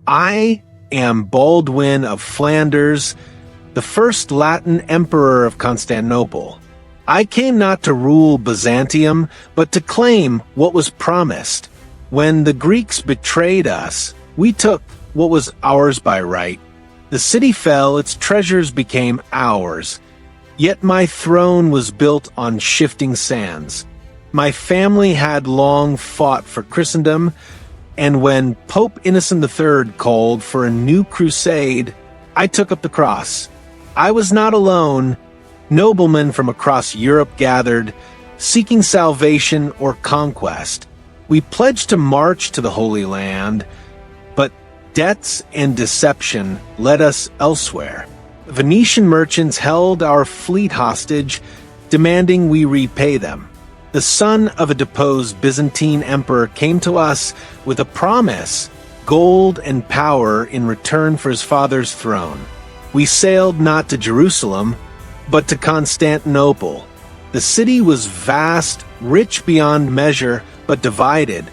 I am Baldwin of Flanders, the first Latin emperor of Constantinople. I came not to rule Byzantium, but to claim what was promised. When the Greeks betrayed us, we took what was ours by right. The city fell, its treasures became ours. Yet my throne was built on shifting sands. My family had long fought for Christendom, and when Pope Innocent III called for a new crusade, I took up the cross. I was not alone. Noblemen from across Europe gathered, seeking salvation or conquest. We pledged to march to the Holy Land, but debts and deception led us elsewhere. Venetian merchants held our fleet hostage, demanding we repay them. The son of a deposed Byzantine emperor came to us with a promise, gold and power in return for his father's throne. We sailed not to Jerusalem, but to Constantinople. The city was vast, rich beyond measure, but divided.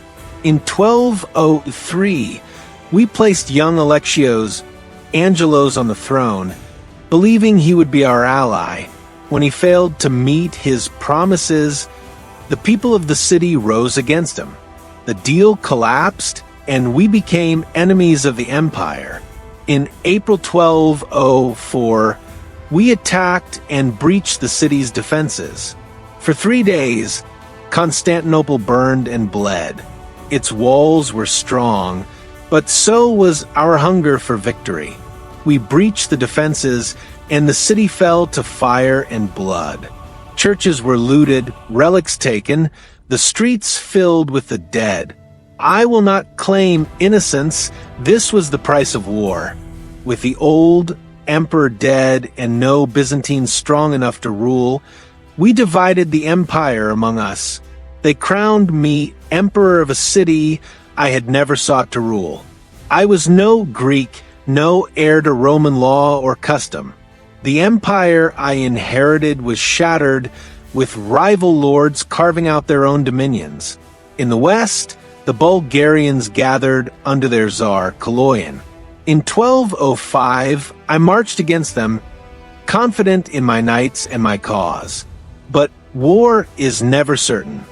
In 1203, we placed young Angelos on the throne, believing he would be our ally. When he failed to meet his promises, the people of the city rose against him. The deal collapsed, and we became enemies of the empire. In April 1204, we attacked and breached the city's defenses. For 3 days, Constantinople burned and bled. Its walls were strong, but so was our hunger for victory. We breached the defenses, and the city fell to fire and blood. Churches were looted, relics taken, the streets filled with the dead. I will not claim innocence. This was the price of war. With the old emperor dead and no Byzantine strong enough to rule, we divided the empire among us. They crowned me emperor of a city I had never sought to rule. I was no Greek, no heir to Roman law or custom. The empire I inherited was shattered, with rival lords carving out their own dominions. In the west, the Bulgarians gathered under their czar, Kaloyan. In 1205, I marched against them, confident in my knights and my cause. But war is never certain.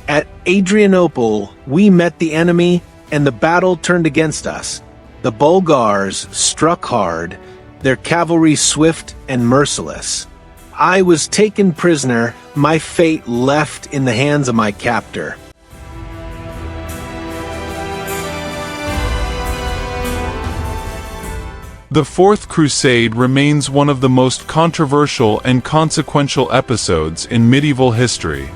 At Adrianople, we met the enemy, and the battle turned against us. The Bulgars struck hard, their cavalry swift and merciless. I was taken prisoner, my fate left in the hands of my captor. The Fourth Crusade remains one of the most controversial and consequential episodes in medieval history.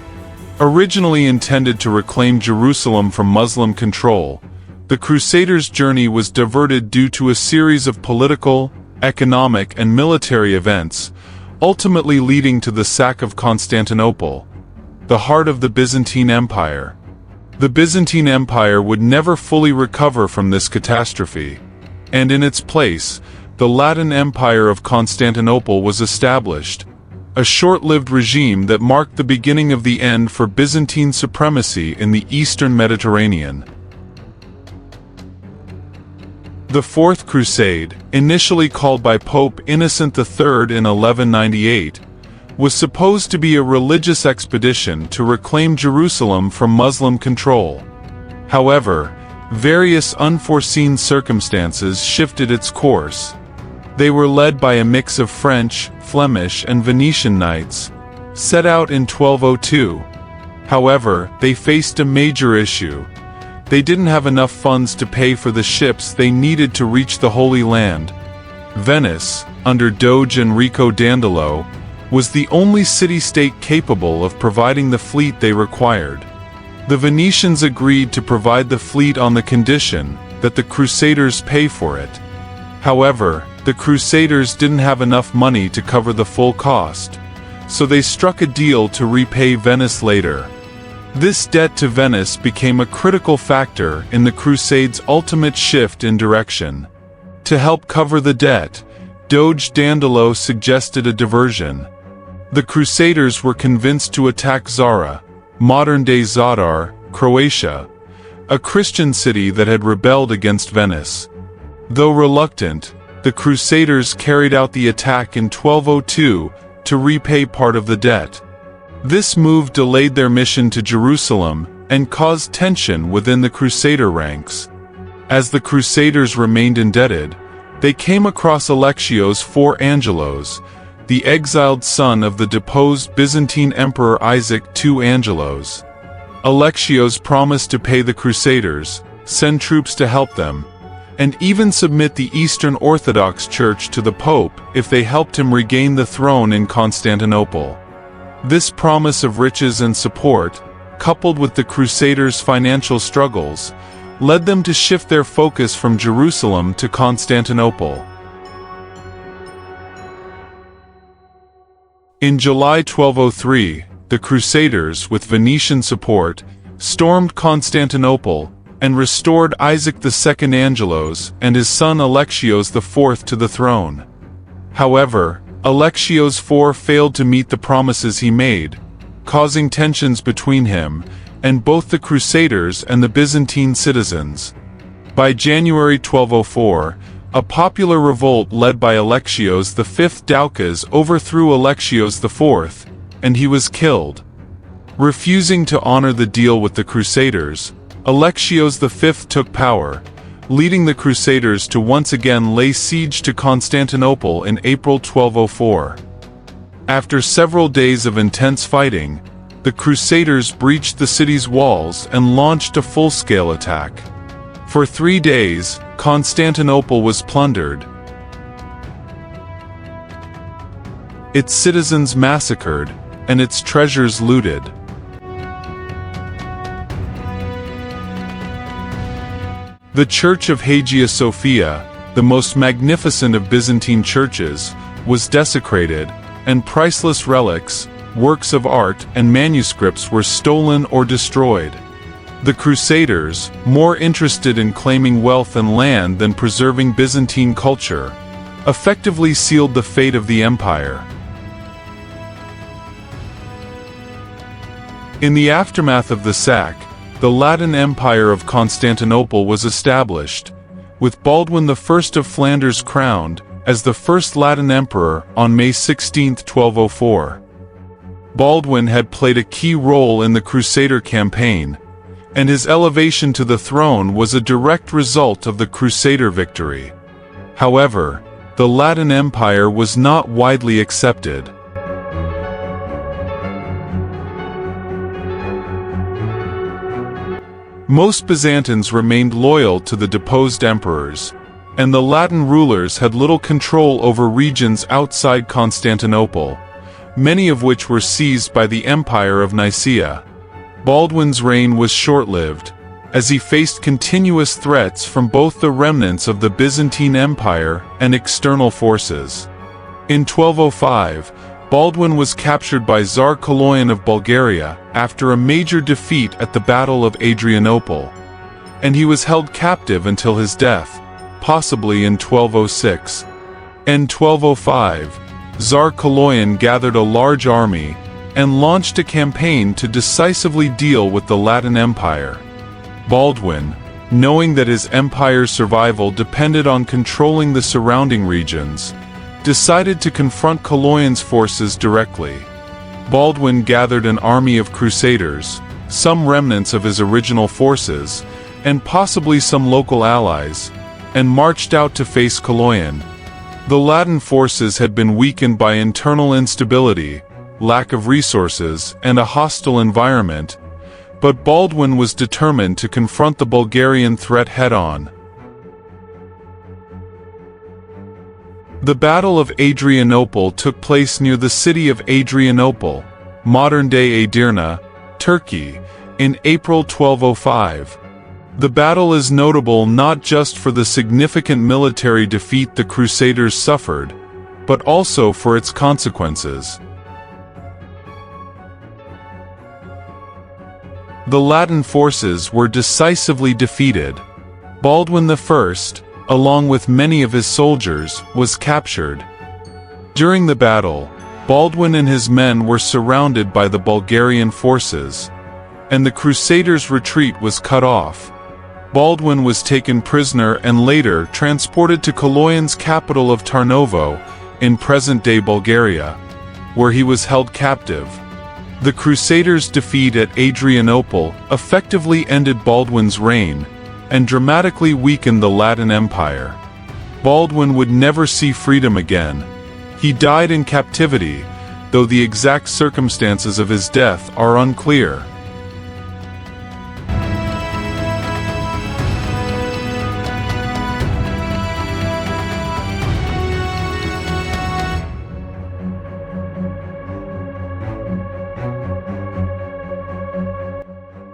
Originally intended to reclaim Jerusalem from Muslim control, the Crusaders' journey was diverted due to a series of political, economic, and military events, ultimately leading to the Sack of Constantinople, the heart of the Byzantine Empire. The Byzantine Empire would never fully recover from this catastrophe, and in its place, the Latin Empire of Constantinople was established, a short-lived regime that marked the beginning of the end for Byzantine supremacy in the Eastern Mediterranean. The Fourth Crusade, initially called by Pope Innocent III in 1198, was supposed to be a religious expedition to reclaim Jerusalem from Muslim control. However, various unforeseen circumstances shifted its course. They were led by a mix of French, Flemish, and Venetian knights, set out in 1202. However, they faced a major issue. They didn't have enough funds to pay for the ships they needed to reach the Holy Land. Venice, under Doge Enrico Dandolo, was the only city-state capable of providing the fleet they required. The Venetians agreed to provide the fleet on the condition that the Crusaders pay for it. However, the Crusaders didn't have enough money to cover the full cost, so they struck a deal to repay Venice later. This debt to Venice became a critical factor in the Crusade's ultimate shift in direction. To help cover the debt, Doge Dandolo suggested a diversion. The Crusaders were convinced to attack Zara, modern-day Zadar, Croatia, a Christian city that had rebelled against Venice. Though reluctant, the Crusaders carried out the attack in 1202 to repay part of the debt. This move delayed their mission to Jerusalem and caused tension within the Crusader ranks. As the Crusaders remained indebted, they came across Alexios IV Angelos, the exiled son of the deposed Byzantine Emperor Isaac II Angelos. Alexios promised to pay the Crusaders, send troops to help them, and even submit the Eastern Orthodox Church to the Pope if they helped him regain the throne in Constantinople. This promise of riches and support, coupled with the Crusaders' financial struggles, led them to shift their focus from Jerusalem to Constantinople. In July 1203, the Crusaders, with Venetian support, stormed Constantinople and restored Isaac II Angelos and his son Alexios IV to the throne. However, Alexios IV failed to meet the promises he made, causing tensions between him and both the Crusaders and the Byzantine citizens. By January 1204, a popular revolt led by Alexios V Doukas overthrew Alexios IV, and he was killed. Refusing to honor the deal with the Crusaders, Alexios V took power, leading the Crusaders to once again lay siege to Constantinople in April 1204. After several days of intense fighting, the Crusaders breached the city's walls and launched a full-scale attack. For 3 days, Constantinople was plundered, its citizens massacred, and its treasures looted. The Church of Hagia Sophia, the most magnificent of Byzantine churches, was desecrated, and priceless relics, works of art, and manuscripts were stolen or destroyed. The Crusaders, more interested in claiming wealth and land than preserving Byzantine culture, effectively sealed the fate of the empire. In the aftermath of the sack, the Latin Empire of Constantinople was established, with Baldwin the First of Flanders crowned as the first Latin emperor on May 16, 1204. Baldwin had played a key role in the Crusader campaign, and his elevation to the throne was a direct result of the Crusader victory. However, the Latin Empire was not widely accepted. Most Byzantines remained loyal to the deposed emperors, and the Latin rulers had little control over regions outside Constantinople, many of which were seized by the Empire of Nicaea. Baldwin's reign was short-lived, as he faced continuous threats from both the remnants of the Byzantine Empire and external forces. In 1205, Baldwin was captured by Tsar Kaloyan of Bulgaria after a major defeat at the Battle of Adrianople, and he was held captive until his death, possibly in 1206. In 1205, Tsar Kaloyan gathered a large army and launched a campaign to decisively deal with the Latin Empire. Baldwin, knowing that his empire's survival depended on controlling the surrounding regions, decided to confront Kaloyan's forces directly. Baldwin gathered an army of Crusaders, some remnants of his original forces, and possibly some local allies, and marched out to face Kaloyan. The Latin forces had been weakened by internal instability, lack of resources, and a hostile environment, but Baldwin was determined to confront the Bulgarian threat head-on. The Battle of Adrianople took place near the city of Adrianople, modern-day Edirne, Turkey, in April 1205. The battle is notable not just for the significant military defeat the Crusaders suffered, but also for its consequences. The Latin forces were decisively defeated. Baldwin the First, along with many of his soldiers, was captured. During the battle, Baldwin and his men were surrounded by the Bulgarian forces, and the Crusaders' retreat was cut off. Baldwin was taken prisoner and later transported to Kaloyan's capital of Tarnovo, in present-day Bulgaria, where he was held captive. The Crusaders' defeat at Adrianople effectively ended Baldwin's reign and dramatically weakened the Latin Empire. Baldwin would never see freedom again. He died in captivity, though the exact circumstances of his death are unclear.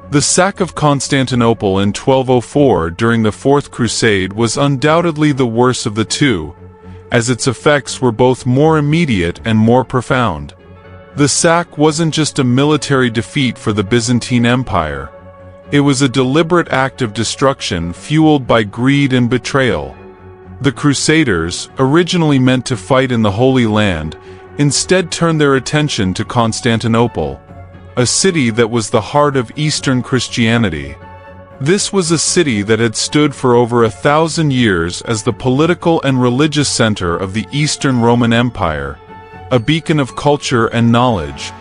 The Sack of Constantinople in 1204 during the Fourth Crusade was undoubtedly the worst of the two, as its effects were both more immediate and more profound. The sack wasn't just a military defeat for the Byzantine Empire. It was a deliberate act of destruction fueled by greed and betrayal. The Crusaders, originally meant to fight in the Holy Land, instead turned their attention to Constantinople, a city that was the heart of Eastern Christianity. This was a city that had stood for over 1,000 years as the political and religious center of the Eastern Roman Empire, a beacon of culture and knowledge.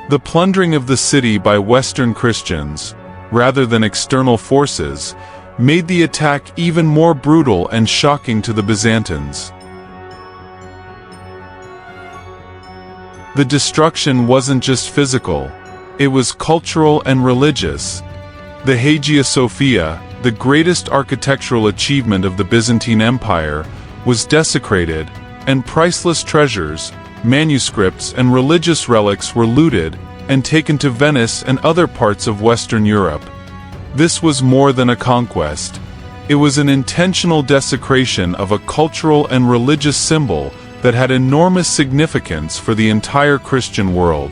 The plundering of the city by Western Christians, rather than external forces, made the attack even more brutal and shocking to the Byzantines. The destruction wasn't just physical. It was cultural and religious. The Hagia Sophia, the greatest architectural achievement of the Byzantine Empire, was desecrated, and priceless treasures, manuscripts and religious relics were looted and taken to Venice and other parts of Western Europe. This was more than a conquest. It was an intentional desecration of a cultural and religious symbol that had enormous significance for the entire Christian world.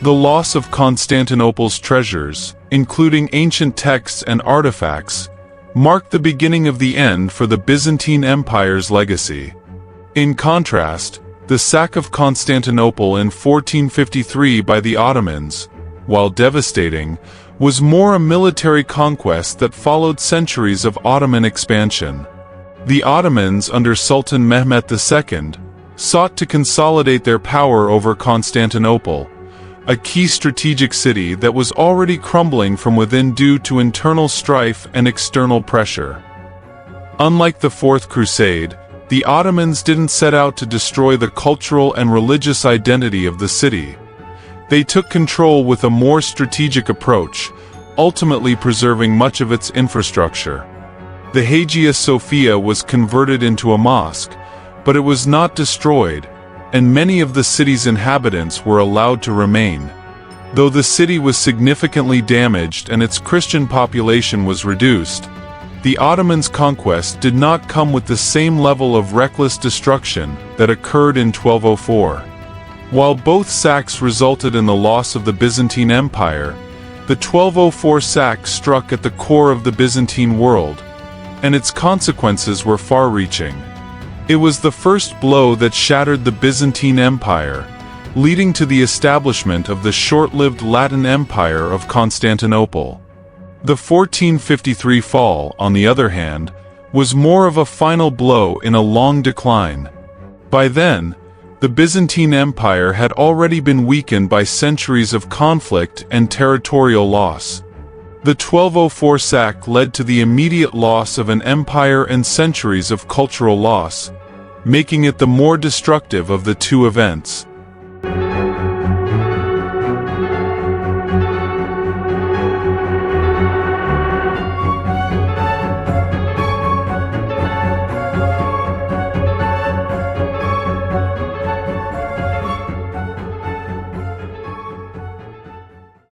The loss of Constantinople's treasures, including ancient texts and artifacts, marked the beginning of the end for the Byzantine Empire's legacy. In contrast, the sack of Constantinople in 1453 by the Ottomans, while devastating, was more a military conquest that followed centuries of Ottoman expansion. The Ottomans under Sultan Mehmed II sought to consolidate their power over Constantinople, a key strategic city that was already crumbling from within due to internal strife and external pressure. Unlike the Fourth Crusade, the Ottomans didn't set out to destroy the cultural and religious identity of the city. They took control with a more strategic approach, ultimately preserving much of its infrastructure. The Hagia Sophia was converted into a mosque, but it was not destroyed, and many of the city's inhabitants were allowed to remain. Though the city was significantly damaged and its Christian population was reduced, the Ottomans' conquest did not come with the same level of reckless destruction that occurred in 1204. While both sacks resulted in the loss of the Byzantine Empire, the 1204 sack struck at the core of the Byzantine world, and its consequences were far-reaching. It was the first blow that shattered the Byzantine Empire, leading to the establishment of the short-lived Latin Empire of Constantinople. The 1453 fall, on the other hand, was more of a final blow in a long decline. By then, the Byzantine Empire had already been weakened by centuries of conflict and territorial loss. The 1204 sack led to the immediate loss of an empire and centuries of cultural loss, making it the more destructive of the two events.